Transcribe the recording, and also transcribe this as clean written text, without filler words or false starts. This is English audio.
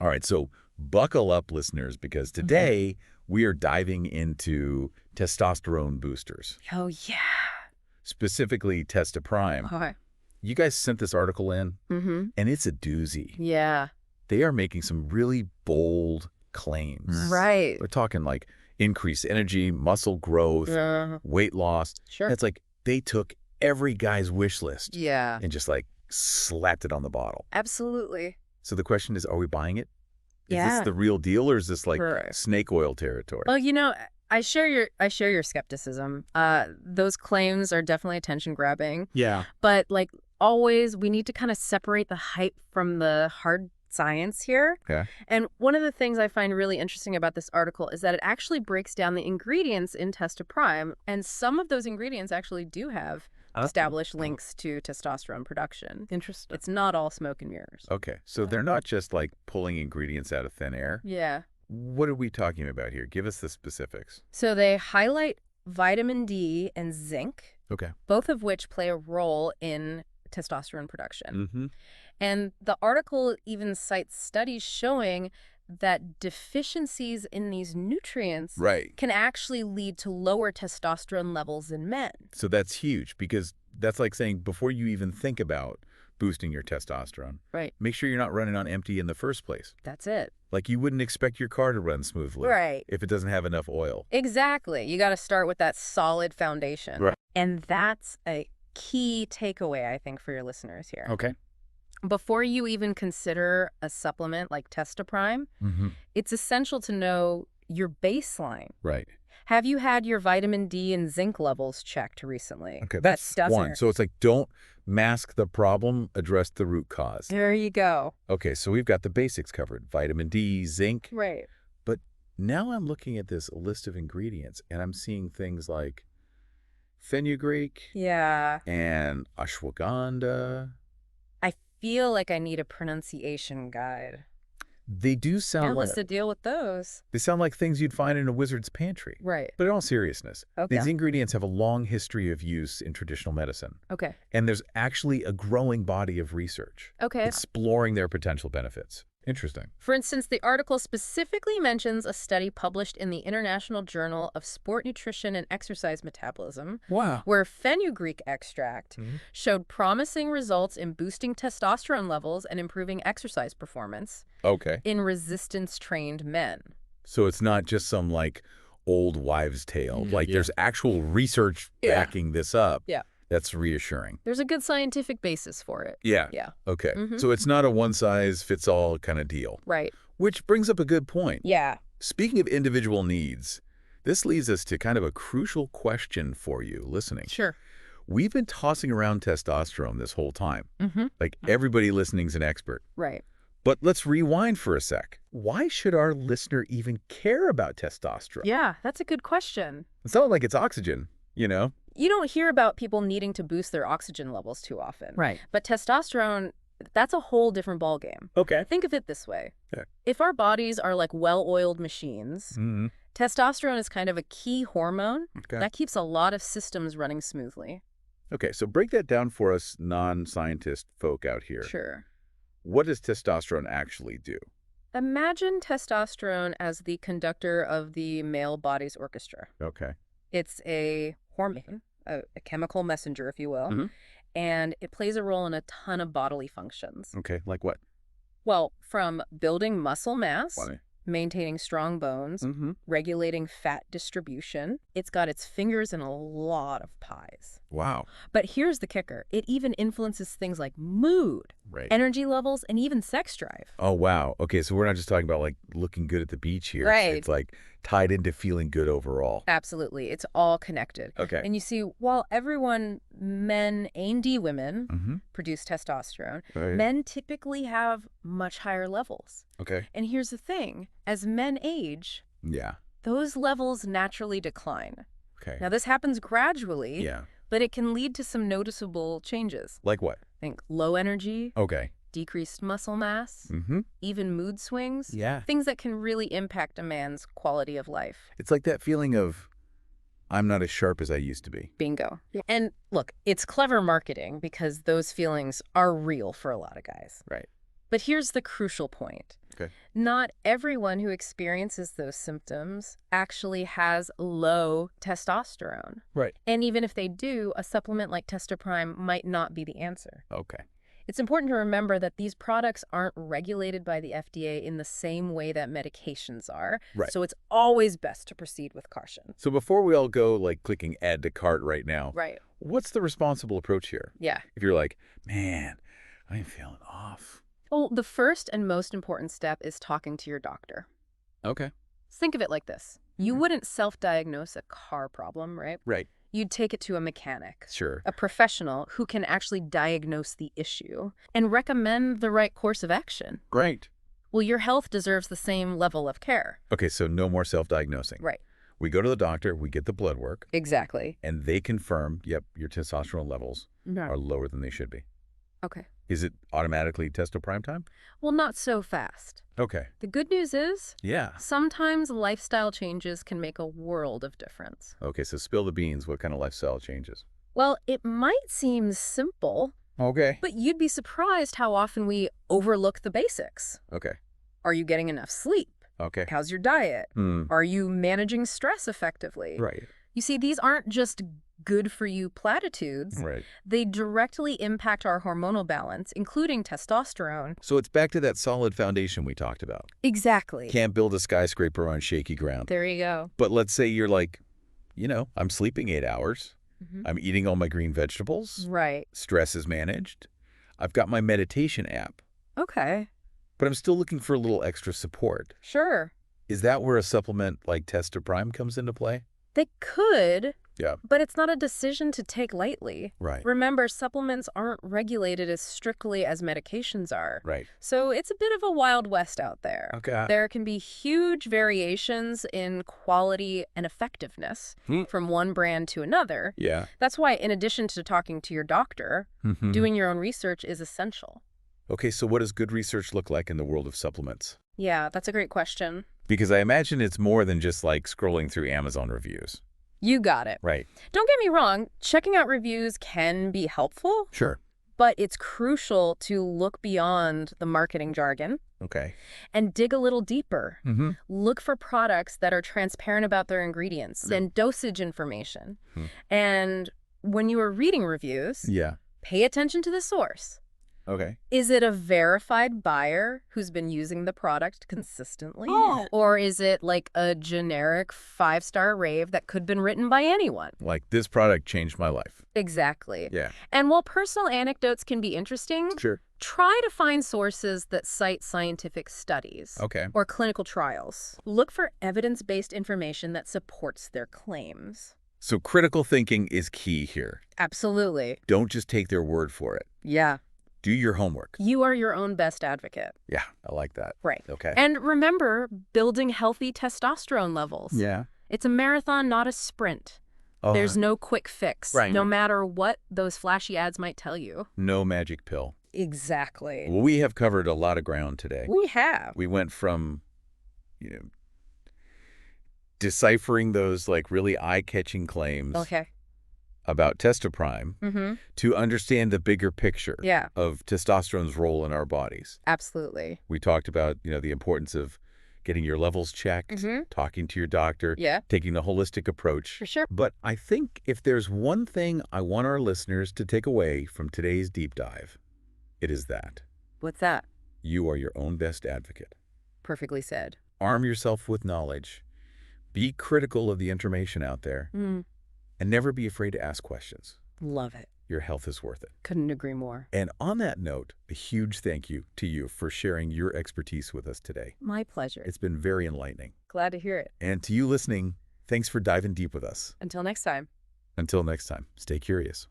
All right, so buckle up, listeners, because today we are diving into testosterone boosters, Oh, yeah. specifically TestoPrime. Okay. You guys sent this article in, Mm-hmm. and it's a doozy. Yeah. They are making some really bold claims. Right. They're talking like increased energy, muscle growth, weight loss. Sure. It's like they took every guy's wish list Yeah. and just like slapped it on the bottle. Absolutely. So the question is, are we buying it? Is Yeah. this the real deal, or is this like Correct. snake oil territory? Well, I share your skepticism. Those claims are definitely attention grabbing. Yeah. But like always, we need to kind of separate the hype from the hard science here. Okay. And one of the things I find really interesting about this article is that it actually breaks down the ingredients in TestoPrime, and some of those ingredients actually do have established links to testosterone production. Interesting. It's not all smoke and mirrors. Okay, so they're not just like pulling ingredients out of thin air. Yeah. What are we talking about here? Give us the specifics. So they highlight vitamin D and zinc, Okay. both of which play a role in testosterone production. Mm-hmm. And the article even cites studies showing that deficiencies in these nutrients Right. can actually lead to lower testosterone levels in men. So that's huge, because that's like saying before you even think about boosting your testosterone, Right. make sure you're not running on empty in the first place. That's it. Like you wouldn't expect your car to run smoothly Right. if it doesn't have enough oil. Exactly. You got to start with that solid foundation. Right. And that's a key takeaway, I think, for your listeners here. Okay. Before you even consider a supplement like TestoPrime, Mm-hmm. it's essential to know your baseline. Right. Have you had your vitamin D and zinc levels checked recently? Okay, That that's doesn't one. hurt. So it's like, don't mask the problem, address the root cause. There you go. Okay, so we've got the basics covered. Vitamin D, zinc. Right. But now I'm looking at this list of ingredients, and I'm seeing things like fenugreek Yeah. and ashwagandha. I feel like I need a pronunciation guide. They do Yeah, sound like what's the deal with those? they sound like things you'd find in a wizard's pantry. Right. But in all seriousness, Okay. these ingredients have a long history of use in traditional medicine. Okay. And there's actually a growing body of research Okay. exploring their potential benefits. Interesting. For instance, the article specifically mentions a study published in the International Journal of Sport Nutrition and Exercise Metabolism, Wow. where fenugreek extract Mhm. showed promising results in boosting testosterone levels and improving exercise performance Okay. in resistance-trained men. So it's not just some like old wives' tale. Like Yeah. there's actual research Yeah. backing this up. Yeah. That's reassuring. There's a good scientific basis for it. Yeah. Yeah. Okay. Mhm. So it's not a one-size-fits-all kind of deal. Right. Which brings up a good point. Yeah. Speaking of individual needs, this leads us to kind of a crucial question for you listening. Sure. We've been tossing around testosterone this whole time. Mm-hmm. Like everybody listening's an expert. Right. But let's rewind for a sec. Why should our listener even care about testosterone? Yeah, that's a good question. It's not like it's oxygen, you know? You don't hear about people needing to boost their oxygen levels too often. Right. But testosterone, that's a whole different ballgame. Okay. Think of it this way. Yeah. If our bodies are like well-oiled machines, Mm-hmm. testosterone is kind of a key hormone Okay. that keeps a lot of systems running smoothly. Okay, so break that down for us non-scientist folk out here. Sure. What does testosterone actually do? Imagine testosterone as the conductor of the male body's orchestra. Okay. It's a hormone, a chemical messenger, if you will, Mhm. and it plays a role in a ton of bodily functions. Okay, like what? Well, from building muscle mass, Funny. maintaining strong bones, Mm-hmm. regulating fat distribution. It's got its fingers in a lot of pies. Wow. But here's the kicker. It even influences things like mood, Right. energy levels, and even sex drive. Oh, wow. Okay, so we're not just talking about like looking good at the beach here. Right. It's like tied into feeling good overall. Absolutely. It's all connected. Okay. And you see, while everyone, men and women, Mm-hmm. produce testosterone, Right. men typically have much higher levels. Okay. And here's the thing. As men age, Yeah. those levels naturally decline. Okay. Now, this happens gradually, Yeah. but it can lead to some noticeable changes. Like what? Think low energy, Okay. decreased muscle mass, Mm-hmm. even mood swings. Yeah. Things that can really impact a man's quality of life. It's like that feeling of, I'm not as sharp as I used to be. Bingo. And look, it's clever marketing because those feelings are real for a lot of guys. Right. But here's the crucial point. Okay. Not everyone who experiences those symptoms actually has low testosterone. Right. And even if they do, a supplement like TestoPrime might not be the answer. Okay. It's important to remember that these products aren't regulated by the FDA in the same way that medications are. Right. So it's always best to proceed with caution. So before we all go like clicking add to cart right now, Right. what's the responsible approach here? Yeah. If you're like, man, I'm feeling off. Well, the first and most important step is talking to your doctor. Okay. Think of it like this. You wouldn't self-diagnose a car problem, right? Right. You'd take it to a mechanic, Sure. a professional who can actually diagnose the issue and recommend the right course of action. Great. Well, your health deserves the same level of care. Okay, so no more self-diagnosing. Right. We go to the doctor, we get the blood work, Exactly. and they confirm, yep, your testosterone levels No. are lower than they should be. Okay. Is it automatically TestoPrime time? Well, not so fast. Okay. The good news is Yeah. sometimes lifestyle changes can make a world of difference. Okay, so spill the beans. What kind of lifestyle changes? Well, it might seem simple, Okay. but you'd be surprised how often we overlook the basics. Okay. Are you getting enough sleep? Okay. How's your diet? Hmm. Are you managing stress effectively? Right. You see, these aren't just good-for-you platitudes. Right. They directly impact our hormonal balance, including testosterone. So it's back to that solid foundation we talked about. Exactly. Can't build a skyscraper on shaky ground. There you go. But let's say you're like, I'm sleeping 8 hours. Mhm. I'm eating all my green vegetables. Right. Stress is managed. I've got my meditation app, Okay. but I'm still looking for a little extra support. Sure. Is that where a supplement like TestoPrime comes into play? They could, Yeah. but it's not a decision to take lightly. Right. Remember, supplements aren't regulated as strictly as medications are. Right. So it's a bit of a wild west out there. Okay. There can be huge variations in quality and effectiveness from one brand to another. Yeah. That's why, in addition to talking to your doctor, Mhm. doing your own research is essential. Okay, so what does good research look like in the world of supplements? Yeah, that's a great question. Because I imagine it's more than just like scrolling through Amazon reviews. You got it. Right. Don't get me wrong, checking out reviews can be helpful, Sure. but it's crucial to look beyond the marketing jargon Okay. and dig a little deeper. Mm-hmm. Look for products that are transparent about their ingredients and dosage information. And when you are reading reviews, Yeah. pay attention to the source. Okay. Is it a verified buyer who's been using the product consistently? Oh. Or is it like a generic 5-star rave that could have been written by anyone? Like, this product changed my life. Exactly. Yeah. And while personal anecdotes can be interesting, Sure. try to find sources that cite scientific studies Okay. or clinical trials. Look for evidence-based information that supports their claims. So critical thinking is key here. Absolutely. Don't just take their word for it. Yeah. Do your homework. You are your own best advocate. Yeah, I like that. Right. Okay. And remember, building healthy testosterone levels. Yeah. It's a marathon, not a sprint. Oh, There's no quick fix, Right. no matter what those flashy ads might tell you. no magic pill. Exactly. Well, we have covered a lot of ground today. We have. We went from, deciphering those like really eye-catching claims Okay. about TestoPrime Mm-hmm. to understand the bigger picture Yeah, of testosterone's role in our bodies. absolutely. We talked about, the importance of getting your levels checked, Mhm. talking to your doctor, Yeah, taking a holistic approach. for sure. But I think if there's one thing I want our listeners to take away from today's deep dive, it is that What's that? you are your own best advocate. Perfectly said. Arm yourself with knowledge. Be critical of the information out there, and never be afraid to ask questions. Love it. Your health is worth it. Couldn't agree more. And on that note, a huge thank you to you for sharing your expertise with us today. My pleasure. It's been very enlightening. Glad to hear it. And to you listening, thanks for diving deep with us. Until next time. Until next time, stay curious.